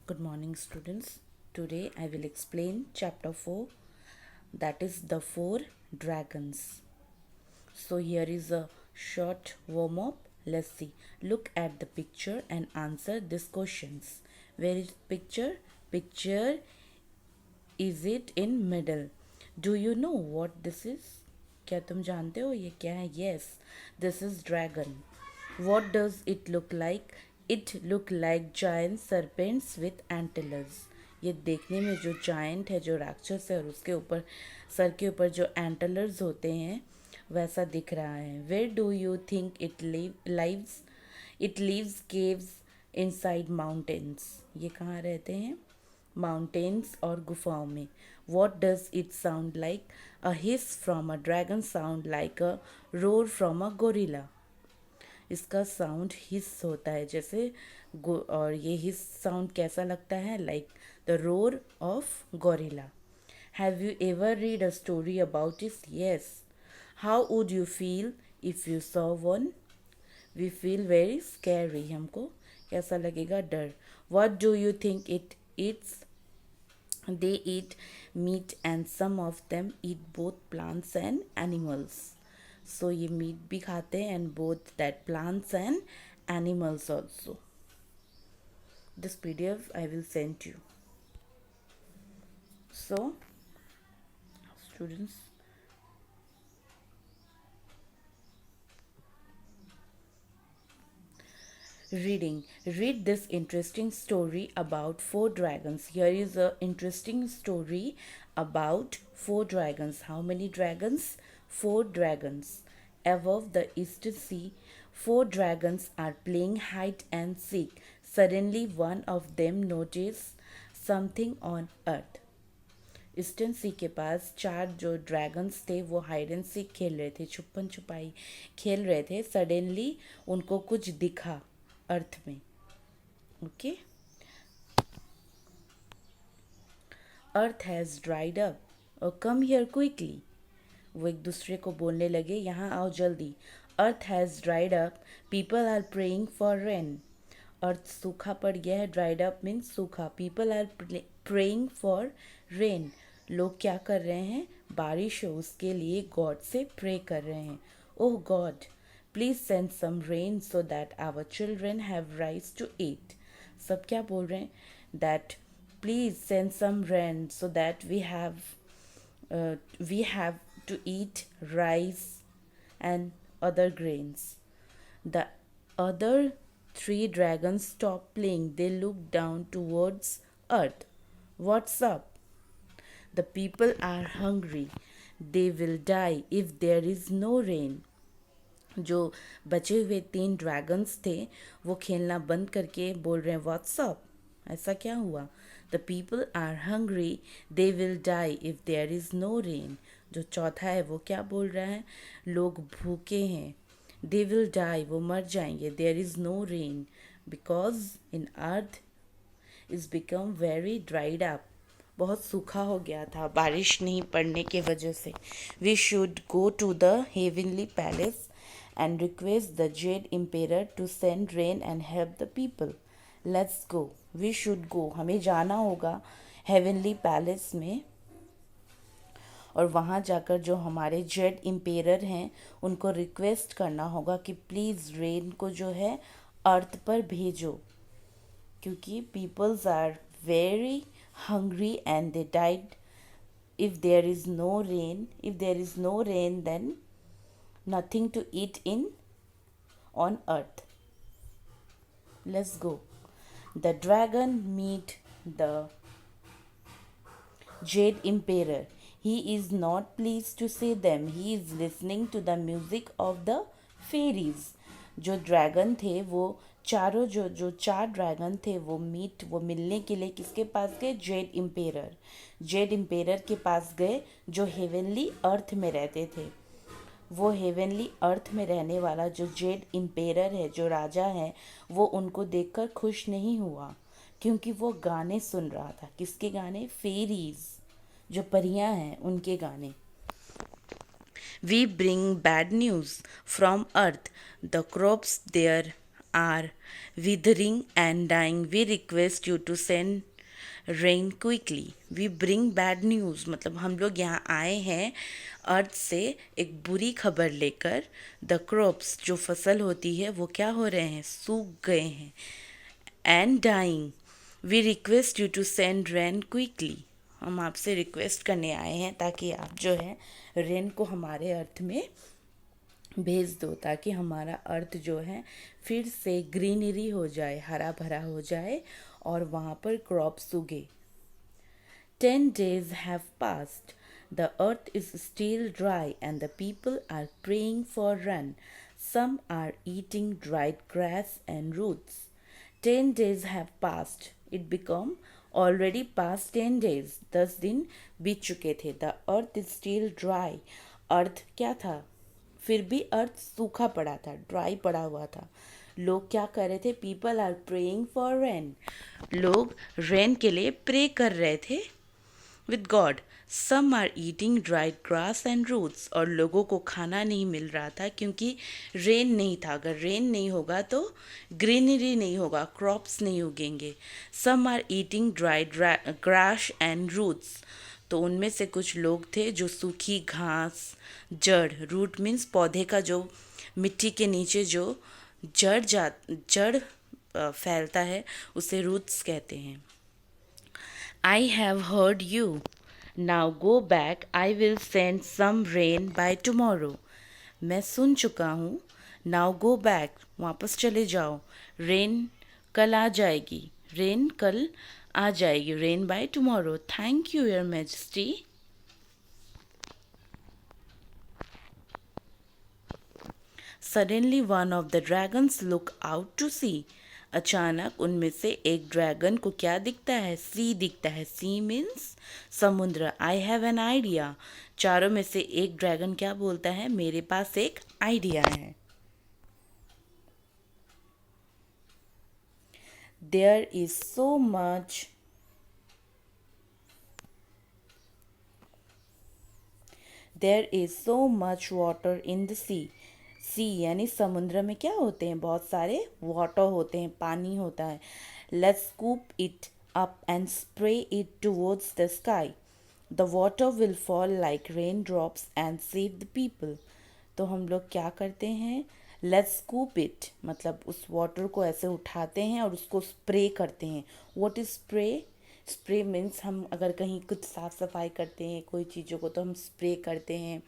Good morning, students. Today I will explain chapter 4, that is the four dragons. So, here is a short warm up. Let's see. Look at the picture and answer these questions. Where is picture? Picture, is it in middle? Do you know what this is? क्या तुम जानते हो ये क्या है? Yes, this is dragon. What does it look like? It look like giant serpents with antlers. ये देखने में जो giant है, जो राक्षस है, और उसके ऊपर सर के ऊपर जो antlers होते हैं, वैसा दिख रहा है. Where do you think it lives? It lives caves inside mountains. ये कहाँ रहते हैं? Mountains और गुफाओं में. What does it sound like? A hiss from a dragon sound like a roar from a gorilla. इसका साउंड हिस होता है जैसे और ये हिस साउंड कैसा लगता है? Like the roar of gorilla. Have you ever read a story about it? Yes. How would you feel if you saw one? We feel very scary. हमको कैसा लगेगा? डर. What do you think it it's? They eat meat and some of them eat both plants and animals. So ये meat भी खाते हैं and both that plants and animals also. This PDF I will send you. So students, reading. Read this interesting story about four dragons. Here is a interesting story about four dragons. How many dragons? Four dragons. Above the eastern sea, four dragons are playing hide and seek. Suddenly, one of them noticed something on earth. Eastern sea के पास चार जो dragons थे वो hide and seek खेल रहे थे, छुपन छुपाई खेल रहे थे. सडनली उनको कुछ दिखा अर्थ में. Okay. Earth has dried up और कम हियर क्विकली. वो एक दूसरे को बोलने लगे, यहाँ आओ जल्दी. Earth has dried up, people are praying for rain. Earth सूखा पड़ गया है. ड्राइड अप मीन्स सूखा. People are praying for rain. लोग क्या कर रहे हैं? बारिश हो उसके लिए गॉड से प्रे कर रहे हैं. Oh God, please send some rain so that our children have rice to eat. सब क्या बोल रहे हैं? That please send some rain so that we have to eat rice and other grains. The other three dragons stopped playing. They looked down towards earth. What's up? The people are hungry. They will die if there is no rain. जो बचे हुए तीन dragons थे वो खेलना बंद करके बोल रहे हैं व्हाट्स अप. ऐसा क्या हुआ? The people are hungry. They will die if there is no rain. जो चौथा है वो क्या बोल रहा है? लोग भूखे हैं. दे विल डाई, वो मर जाएंगे. There is no rain because in earth is become very dried up. बहुत सूखा हो गया था बारिश नहीं पड़ने के वजह से. We should go to the heavenly palace and request the Jade Emperor to send rain and help the people. Let's go. We should go. हमें जाना होगा हेवनली पैलेस में और वहाँ जाकर जो हमारे जेड इम्पेरर हैं उनको रिक्वेस्ट करना होगा कि प्लीज़ रेन को जो है अर्थ पर भेजो, क्योंकि peoples are very hungry and they died if there is no rain. If there is no rain, then nothing to eat on earth. Let's go. The dragon meet the Jade Emperor. He is not pleased to see them. He is listening to the music of the fairies. जो dragon थे वो चारों जो चार dragon थे वो मिलने के लिए किसके पास गए? Z emperor. जेड इम्पेरर के पास गए जो हेवनली अर्थ में रहते थे. वो हेवनली अर्थ में रहने वाला जो जेड इम्पेरर है, जो राजा है, वो उनको देखकर खुश नहीं हुआ क्योंकि वो गाने सुन रहा था. किसके गाने? फेरीज, जो परियां हैं उनके गाने. We bring bad news from earth. The crops there are withering and dying. We request you to send rain quickly. We bring bad news. मतलब हम लोग यहाँ आए हैं अर्थ से एक बुरी खबर लेकर. द क्रॉप्स जो फसल होती है वो क्या हो रहे हैं, सूख गए हैं. And dying. We request you to send rain quickly. हम आपसे रिक्वेस्ट करने आए हैं ताकि आप जो है रेन को हमारे अर्थ में भेज दो, ताकि हमारा अर्थ जो है फिर से ग्रीनरी हो जाए, हरा भरा हो जाए और वहाँ पर क्रॉप्स उगे. 10 days have passed. The earth is still dry and the people are praying for rain. Some are eating dried grass and roots. 10 days have passed. It become already past 10 days. 10 दिन बीत चुके थे. The earth is still dry. अर्थ क्या था, फिर भी अर्थ सूखा पड़ा था, ड्राई पड़ा हुआ था. लोग क्या कर रहे थे, people are praying for rain. लोग रेन के लिए प्रे कर रहे थे with God. Some are eating dried grass and roots. और लोगों को खाना नहीं मिल रहा था क्योंकि रेन नहीं था. अगर रेन नहीं होगा तो ग्रीनरी नहीं होगा, क्रॉप्स नहीं उगेंगे. Some are eating dried grass and roots. तो उनमें से कुछ लोग थे जो सूखी घास, जड़, रूट मीन्स पौधे का जो मिट्टी के नीचे जो जड़ फैलता है उसे रूट्स कहते हैं. I have heard you. Now go back. I will send some rain by tomorrow. मैं सुन चुका हूँ. Now go back. वापस चले जाओ. रेन कल आ जाएगी. रेन कल आ जाएगी. Rain by tomorrow. Thank you your majesty. Suddenly one of the dragons look out to sea. अचानक उनमें से एक ड्रैगन को क्या दिखता है, सी दिखता है. सी मीन्स समुद्र. I have an idea. चारों में से एक ड्रैगन क्या बोलता है, मेरे पास एक आइडिया है. There is so much water in the sea. सी यानी समुद्र में क्या होते हैं, बहुत सारे वाटर होते हैं, पानी होता है. Let's scoop it up and spray it towards the sky. The water will fall like rain drops and save the people. तो हम लोग क्या करते हैं, लेट्स स्कूप इट मतलब उस वाटर को ऐसे उठाते हैं और उसको स्प्रे करते हैं. What is spray? Spray means हम अगर कहीं कुछ साफ़ सफाई करते हैं कोई चीज़ों को तो हम स्प्रे करते हैं.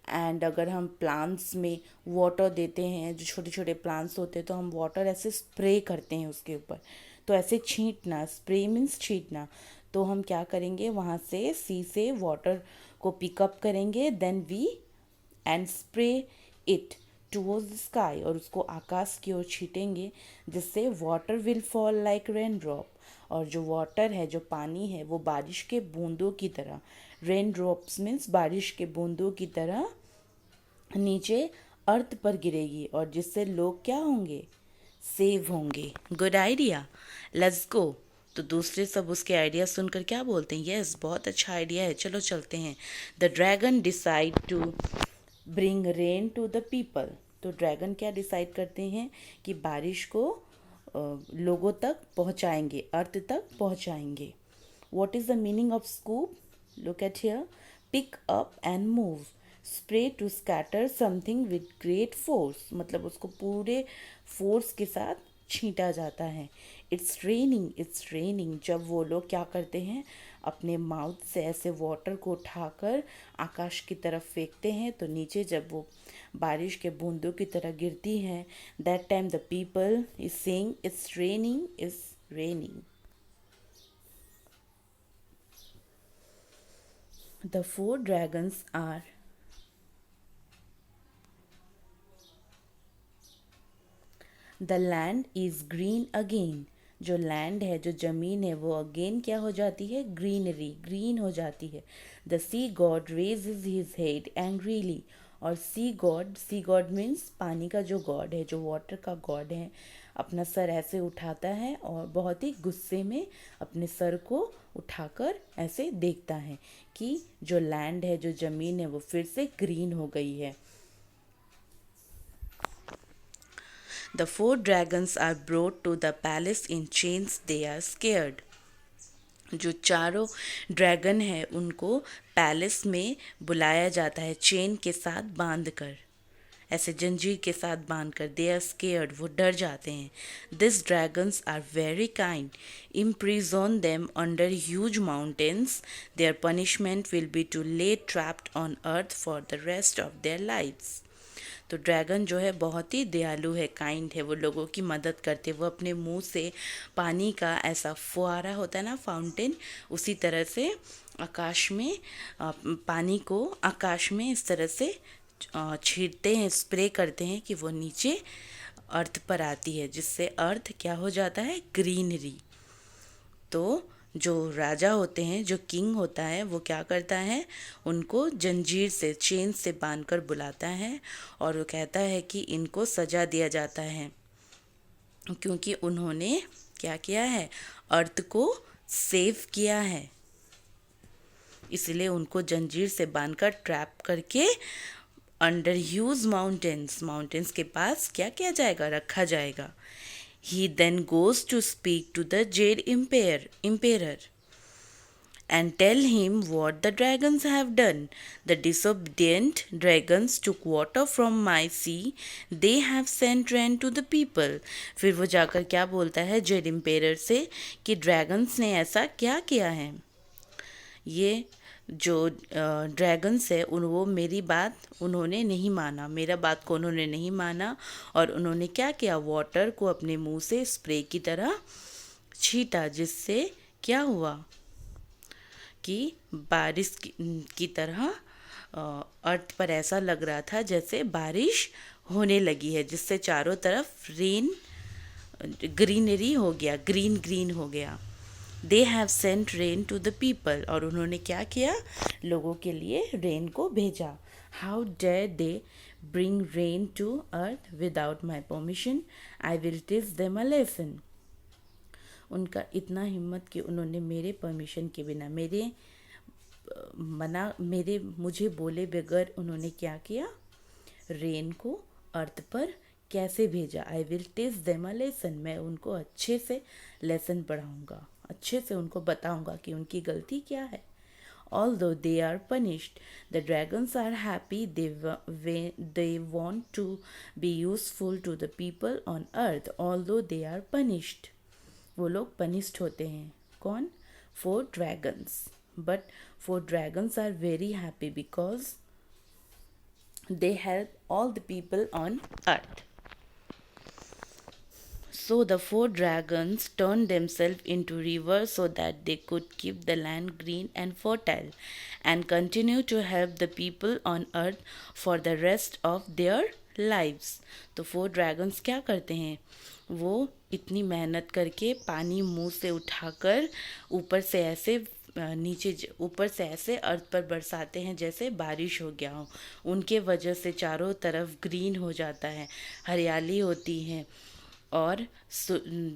एंड अगर हम प्लांट्स में वाटर देते हैं, जो छोटे छोटे प्लांट्स होते हैं, तो हम वाटर ऐसे स्प्रे करते हैं उसके ऊपर. तो ऐसे छींटना, स्प्रे मीन्स छींटना. तो हम क्या करेंगे, वहाँ से सी से वाटर को पिकअप करेंगे, then we and spray it towards the sky. और उसको आकाश की ओर छीटेंगे जिससे water will fall like rain drop. और जो वाटर है, जो पानी है, वो बारिश के बूंदों की तरह, रेन ड्रॉप्स मीन्स बारिश के बूंदों की तरह नीचे अर्थ पर गिरेगी. और जिससे लोग क्या होंगे, सेव होंगे. Good idea, let's go. तो दूसरे सब उसके आइडिया सुनकर क्या बोलते हैं, यस बहुत अच्छा आइडिया है, चलो चलते हैं. The dragon decide to bring rain to the people. तो ड्रैगन क्या डिसाइड करते हैं कि बारिश को लोगों तक पहुंचाएंगे, अर्थ तक पहुंचाएंगे. What is the meaning of scoop? Look at here. Pick up and move. Spray to scatter something with great force. मतलब उसको पूरे फोर्स के साथ छींटा जाता है. It's raining. जब वो लोग क्या करते हैं, अपने माउथ से ऐसे वाटर को उठाकर आकाश की तरफ फेंकते हैं, तो नीचे जब वो बारिश के बूंदों की तरह गिरती है, that time the people is saying it's raining. The 4 dragons are the land is green again. जो लैंड है, जो ज़मीन है, वो अगेन क्या हो जाती है, ग्रीन हो जाती है. The sea god raises his head angrily. और सी गॉड मीन्स पानी का जो गॉड है, जो वाटर का गॉड है, अपना सर ऐसे उठाता है और बहुत ही गुस्से में अपने सर को उठाकर ऐसे देखता है कि जो लैंड है, जो ज़मीन है, वो फिर से ग्रीन हो गई है. The four dragons are brought to the palace in chains. They are scared. जो चारों ड्रैगन है उनको पैलेस में बुलाया जाता है चेन के साथ बांध कर, ऐसे जंजीर के साथ बांध कर. दे आर स्केयर्ड, वो डर जाते हैं. This dragons are very kind. Imprison them under huge mountains. Their punishment will be to lay trapped on earth for the rest of their lives. तो ड्रैगन जो है बहुत ही दयालु है, काइंड है, वो लोगों की मदद करते. वो अपने मुंह से पानी का ऐसा फुहारा होता है ना, फाउंटेन, उसी तरह से आकाश में पानी को आकाश में इस तरह से छींटते हैं, स्प्रे करते हैं कि वो नीचे अर्थ पर आती है, जिससे अर्थ क्या हो जाता है, ग्रीनरी. तो जो राजा होते हैं, जो किंग होता है, वो क्या करता है, उनको जंजीर से, चेन से बांध कर बुलाता है और वो कहता है कि इनको सजा दिया जाता है क्योंकि उन्होंने क्या किया है, अर्थ को सेव किया है. इसलिए उनको जंजीर से बांधकर ट्रैप करके अंडर ह्यूज माउंटेन्स के पास क्या किया जाएगा, रखा जाएगा. He then goes to speak to the Jade Emperor and tell him what the dragons have done. The disobedient dragons took water from my sea. They have sent rain to the people. फिर वो जाकर क्या बोलता है Z ampere से कि dragons ने ऐसा क्या किया है. ये जो ड्रैगन्स है वो मेरी बात उन्होंने नहीं माना, मेरा बात को उन्होंने नहीं माना और उन्होंने क्या किया, वाटर को अपने मुंह से स्प्रे की तरह छीटा, जिससे क्या हुआ कि बारिश की तरह अर्थ पर ऐसा लग रहा था जैसे बारिश होने लगी है, जिससे चारों तरफ ग्रीनरी हो गया, ग्रीन हो गया. They have sent rain to the people, और उन्होंने क्या किया, लोगों के लिए रेन को भेजा. How dare they bring rain to earth without my permission. I will teach them a lesson. उनका इतना हिम्मत कि उन्होंने मेरे परमिशन के बिना, मुझे बोले बगैर उन्होंने क्या किया, रेन को अर्थ पर कैसे भेजा. आई will teach them a lesson. मैं उनको अच्छे से लेसन पढ़ाऊँगा, अच्छे से उनको बताऊंगा कि उनकी गलती क्या है. Although they are punished, the dragons are happy. They want to be useful to the people on earth. Although they are punished, वो लोग punished होते हैं. कौन? 4 dragons. But 4 dragons are very happy because they help all the people on earth. So the 4 dragons turned themselves into rivers so that they could keep the land green and fertile and continue to help the people on earth for the rest of their lives. तो 4 dragons क्या करते हैं, वो इतनी मेहनत करके पानी मुंह से उठाकर ऊपर से ऐसे अर्थ पर बरसाते हैं जैसे बारिश हो गया हो. उनके वजह से चारों तरफ ग्रीन हो जाता है, हरियाली होती है और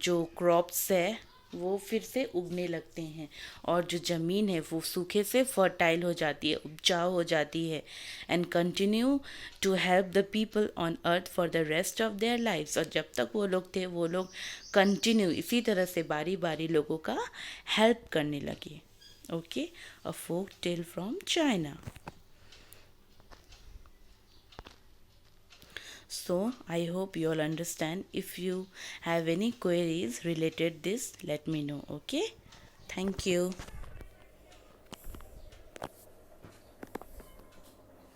जो क्रॉप्स है वो फिर से उगने लगते हैं और जो ज़मीन है वो सूखे से फर्टाइल हो जाती है, उपजाऊ हो जाती है. And continue to help the people on earth for the rest of their lifes. और जब तक वो लोग थे वो लोग कंटिन्यू इसी तरह से बारी बारी लोगों का हेल्प करने लगे. Okay, a folk tale from China. So I hope you all understand. If you have any queries related this, let me know. Okay, thank you.